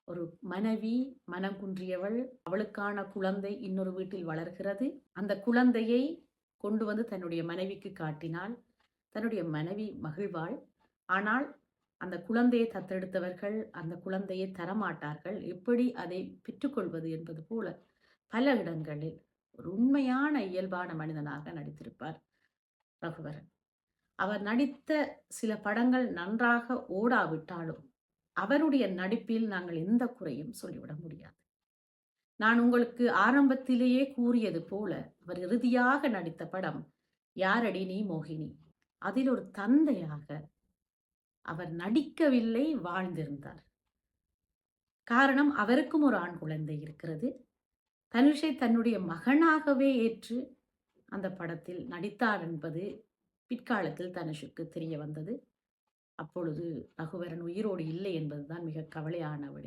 ஒரு மனைவி மனம் குன்றியவள், அவளுக்கான குழந்தை இன்னொரு வீட்டில் வளர்கிறது. அந்த குழந்தையை கொண்டு வந்து தன்னுடைய மனைவிக்கு காட்டினாள். தன்னுடைய மனைவி மகிழ்வாள். ஆனால் அந்த குழந்தையை தத்தெடுத்தவர்கள் அந்த குழந்தையை தரமாட்டார்கள். எப்படி அதை பெற்றுக்கொள்வது என்பது போல பல இடங்களில் ஒரு உண்மையான இயல்பான மனிதனாக நடித்திருப்பார் ரகுவரன். அவர் நடித்த சில படங்கள் நன்றாக ஓடாவிட்டாலும் அவருடைய நடிப்பில் நாங்கள் எந்த குறையும் சொல்லிவிட முடியாது. நான் உங்களுக்கு ஆரம்பத்திலேயே கூறியது போல அவர் இறுதியாக நடித்த படம் யாரடி நீ மோகினி. அதில் ஒரு தந்தையாக அவர் நடிக்கவில்லை, வாழ்ந்திருந்தார். காரணம், அவருக்கும் ஒரு ஆண் குழந்தை இருக்கிறது. தனுஷை தன்னுடைய மகனாகவே ஏற்று அந்த படத்தில் நடித்தார் என்பது பிற்காலத்தில் தனுஷுக்கு தெரிய வந்தது. அப்பொழுது ரகுவரன் உயிரோடு இல்லை என்பதுதான் மிக கவலையான விடயம்.